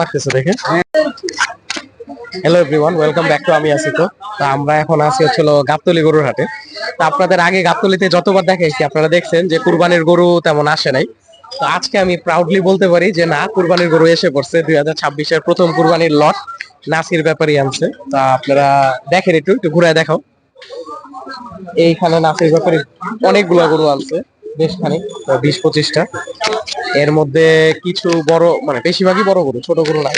লাগতেছে দেখে। Hello everyone, welcome back to আমি আছি। তো আমরা এখন আছি হচ্ছিল গাবতলী গরুর হাটে। তো আপনাদের আগে গাবতলীতে যতবার দেখাইছি আপনারা দেখছেন যে কুরবানির গরু তেমন আসে নাই। তো আজকে আমি প্রাউডলি বলতে পারি যে না, কুরবানির গরু এসে পড়ছে। 2026-এর প্রথম কুরবানির লট নাসির ব্যাপারী আনছে। তা আপনারা দেখেন, একটু একটু ঘুরায় দেখাও। এইখানে নাসির ব্যাপারী অনেকগুলো গরু আনছে, বেশ খানিক, 20-25টা। এর মধ্যে কিছু বড়, মানে বেশিরভাগই বড় গরু, ছোট গরু নাই,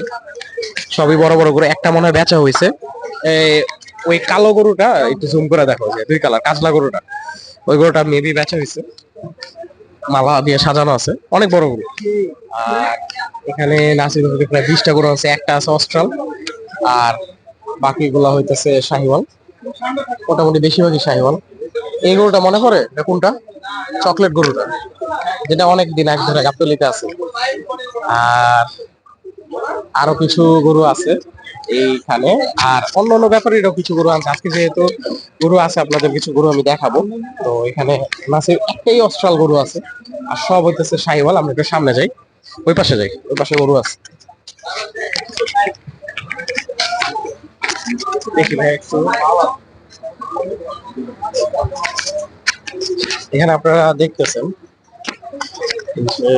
সবই বড় বড় গরু। একটা মনে হয় বেচা হয়েছে, ওই কালো গরুটা একটু জুম করে দেখো, যে দুই কালার কাজলা গরুটা, ওই গরুটা মেবি বেচা হয়েছে। মালা দিয়ে সাজানো আছে, অনেক বড় গরু। আর এখানে নাসির ব্যাপারী প্রায় 20টা গরু আছে, একটা আছে অস্ট্রাল, আর বাকিগুলা হইতেছে শাহিওয়াল, মোটামুটি বেশিরভাগই শাহিওয়াল। এই গরুটা মনে পড়ে কোনটা, চকলেট গরুটা, যেটা অনেক দিন আগে ধরে গাবতলীতে আছে। আর আরো কিছু গরু আছে এইখানে, আর অন্য অন্য ব্যাপারেরও কিছু গরু আছে। আজকে যেহেতু গরু আছে, আপনাদের কিছু গরু আমি দেখাবো। তো এখানে নাসির একটাই অস্ট্রাল গরু আছে, আর সব হইতেছে শাহিওয়াল। আমরা একটু সামনে যাই, ওই পাশে যাই, ওই পাশে গরু আছে, দেখি ভাই একটু। এখানে আপনারা দেখতেছেন যে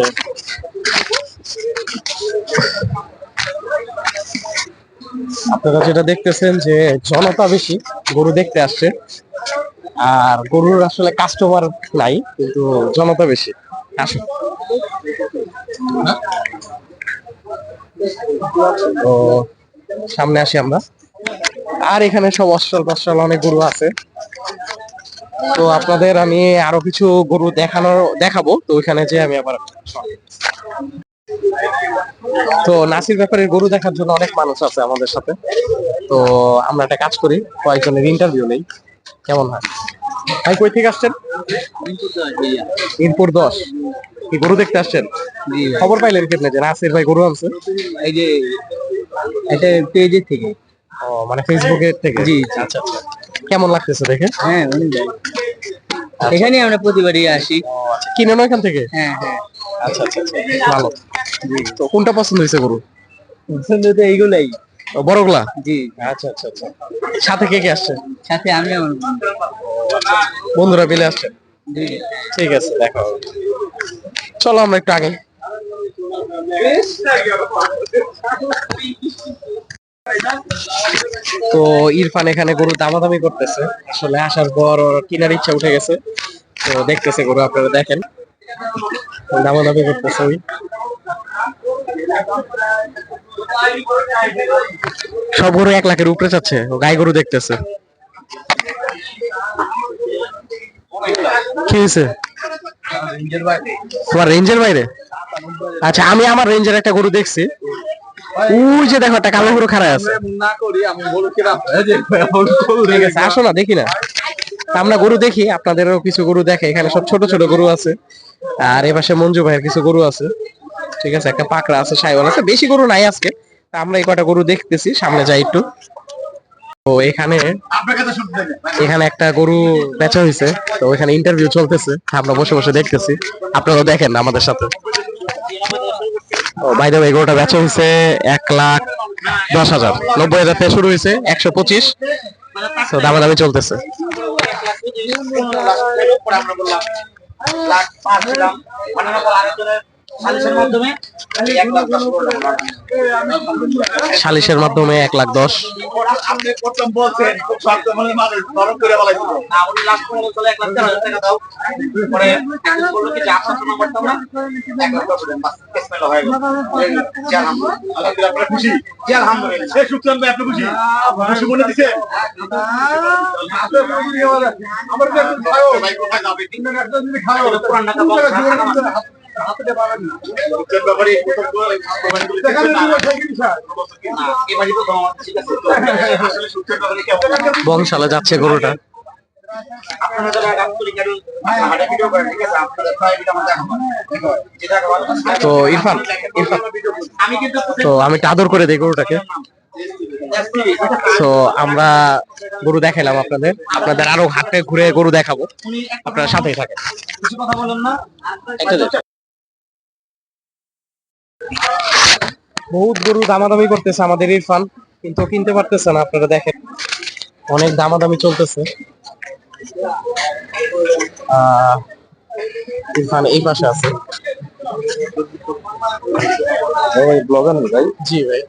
আপনারা যেটা দেখতেছেন যে জনতা বেশি, গরু দেখতে আসছে। আর গরুর আসলে কাস্টমার নাই, কিন্তু জনতা বেশি। আসুন। তো সামনে আসি আমরা। আর এখানে সব অস্ট্রাল টস্ট্রাল অনেক গরু আছে। তো আপনাদের আমি আরো কিছু গরু দেখাবো। তো ওইখানে যে আমি আবার, তো নাসির ব্যাপারের গরু দেখার জন্য অনেক মানুষ আছে আমাদের সাথে। তো আমরা একটা কাজ করি, কয়েকজনের ইন্টারভিউ নেই, কেমন হয়? ভাই কই থেকে আসছেন? মিরপুর 10। কি গরু দেখতে আসছেন? খবর পাইলেন কেমনে যে নাসির ভাই গরু আনছে? এই যে এটা পেজের থেকে। ও, মানে ফেসবুকের থেকে? জি। আচ্ছা আচ্ছা। কেমন লাগতেছে দেখে? হ্যাঁ, অনেক ভালো। এখানে আমরা প্রতিবারই আসি। আচ্ছা, কিনেন এখান থেকে? হ্যাঁ হ্যাঁ। আচ্ছা আচ্ছা আচ্ছা, ভালো। তো কোনটা পছন্দ হয়েছে গরু? পছন্দ তো এইগুলাই। ও, বড়গুলা? জি। আচ্ছা আচ্ছা আচ্ছা। সাথে কে কে আসছে? সাথে আমি আমার বন্ধু। বন্ধুরা মিলে আসছে? জি। ঠিক আছে, দেখা হবে। চলো আমরা একটু আগে। তো ইরফান এখানে গরু দামাদামি করতেছে, আসলে আসার পর ওর কেনার ইচ্ছা উঠে গেছে। তো দেখতেছে গরু, আপনারা দেখেন, দামাদামি করতেছে ওই। সব গরু 1 লাখের উপরে যাচ্ছে, ও গাই গরু দেখতেছে। কি হয়েছে তোমার? রেঞ্জের বাইরে? আচ্ছা, আমি আমার রেঞ্জের একটা গরু দেখছি, ওই যে দেখো একটা কালো গরু খাড়া আছে। ঠিক আছে, আসো না, দেখি না। আমরা গরু দেখি, আপনাদেরও কিছু গরু দেখে। এখানে সব ছোট ছোট গরু আছে, আর এ পাশে মঞ্জু ভাইয়ের কিছু গরু আছে। ঠিক আছে, একটা পাকড়া আছে, সাইওয়াল আছে, বেশি গরু নাই আজকে। তা আমরা এই কটা গরু দেখতেছি, সামনে যাই একটু। তো এখানে এখানে একটা গরু বেচা হয়েছে, তো ওইখানে ইন্টারভিউ চলতেছে, আমরা বসে বসে দেখতেছি। আপনারা দেখেন আমাদের সাথে। ও বাই দ্য ওয়ে, গরুটা বেচা হয়েছে 1,10,000, 90,000 থেকে শুরু হয়েছে, 125। তো দামাদামি চলতেছে। সালিশের মাধ্যমে 1,10,000। বংশালে যাচ্ছে গরুটা। তো ইরফান, তো আমি আদর করে দিই গরুটাকে। তো আমরা গরু দেখাইলাম আপনাদের, আপনাদের আরো হাটে ঘুরে গরু দেখাবো, আপনারা সাথেই থাকেন। বহুত গরু দামাদামি করতেছে আমাদের ইরফান, কিন্তু কিনতে পারতেছে না। আপনারা দেখেন অনেক দামাদামি চলতেছে। ইরফান এই পাশে আছে। ভাই ব্লগার নি ভাই? জি ভাই,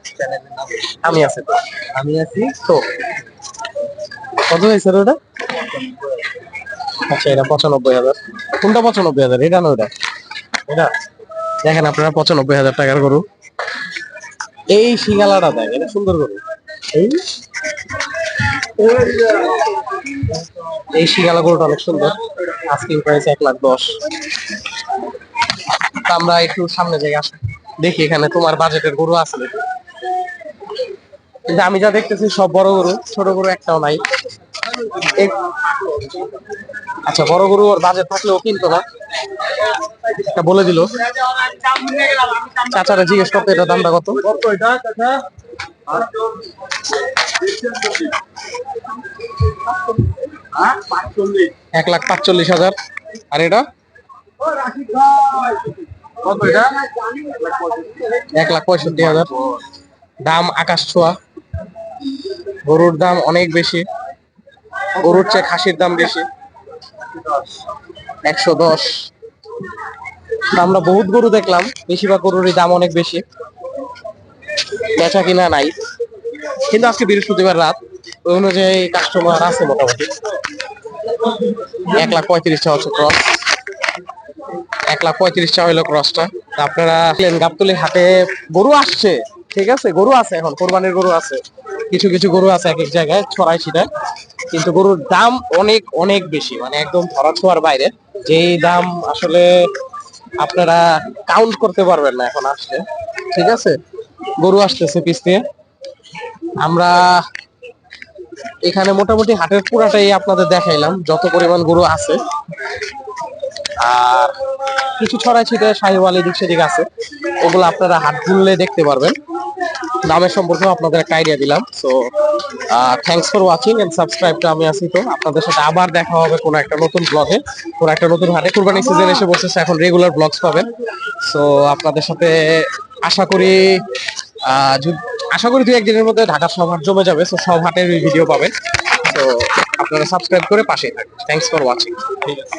আমি আছি তো। আমি আছি। তো কত হয়েছে রে ওটা? আচ্ছা, এটা 95,000। কোনটা 95,000? এটা না ওটা? এটা দেখেন আপনারা, 95,000 টাকার গরু। এই সিঙ্গালাটা দেখ, এটা সুন্দর গরু। এই এই সিঙ্গালা গরুটা অনেক সুন্দর। Asking price 1,10,000। তা আমরা একটু সামনে যাই, আসি দেখি এখানে তোমার বাজেটের গরু আছে নাকি। কিন্তু আমি যা দেখতেছি সব বড় গরু, ছোট গরু একটাও নাই। এক- আচ্ছা, বড় গরু ওর বাজেট থাকলেও কিনতো না, এটা বলে দিল। চাচারা জিজ্ঞেস করতে এটা দামটা কত। 1,45,000। আর এটা কত এটা? 1,65,000। দাম আকাশ ছোঁয়া। গরুর দাম অনেক বেশি, গরুর চেয়ে খাসির দাম বেশি। 110। আমরা বহুত গরু দেখলাম, বেশিরভাগ গরুরই দাম অনেক বেশি, বেচা কিনা নাই। কিন্তু আজকে বৃহস্পতিবার রাত, ওই অনুযায়ী কাস্টমার আছে মোটামুটি। 1,35,000 হচ্ছে ক্রস। 1,35,000 হইলো ক্রসটা। তা আপনারা গাবতলী হাটে গরু আসছে, ঠিক আছে, গরু আছে, এখন কোরবানির গরু আছে, কিছু কিছু গরু আছে এক এক জায়গায় ছড়াই ছিটায়। কিন্তু গরুর দাম অনেক অনেক বেশি, মানে একদম ধরা ছোঁয়ার বাইরে। যেই দাম আসলে আপনারা কাউন্ট করতে পারবেন না এখন আসলে। ঠিক আছে, গরু আসতেছে পিস দিয়ে। আমরা এখানে মোটামুটি হাটের পুরাটাই আপনাদের দেখাইলাম, যত পরিমাণ গরু আছে। আর কিছু ছড়াই ছিটায় শাহিওয়াল এদিক সেদিক আছে, ওগুলো আপনারা হাট ঘুরলে দেখতে পারবেন। দামের সম্পর্কে আপনাদের একটা আইডিয়া দিলাম। So thanks for watching and subscribe to আমি আসি তো। আপনাদের সাথে আবার দেখা হবে কোনো একটা নতুন ব্লগে, কোনো একটা নতুন হাটে। কুরবানি সিজন এসে বসেছে, এখন রেগুলার ব্লগস পাবেন। সো আপনাদের সাথে আশা করি আশা করি 2-1 দিনের মধ্যে ঢাকার সব হাট জমে যাবে। সো সব হাটের ভিডিও পাবেন। তো আপনারা সাবস্ক্রাইব করে পাশেই থাকবেন। Thanks for watching. ঠিক আছে।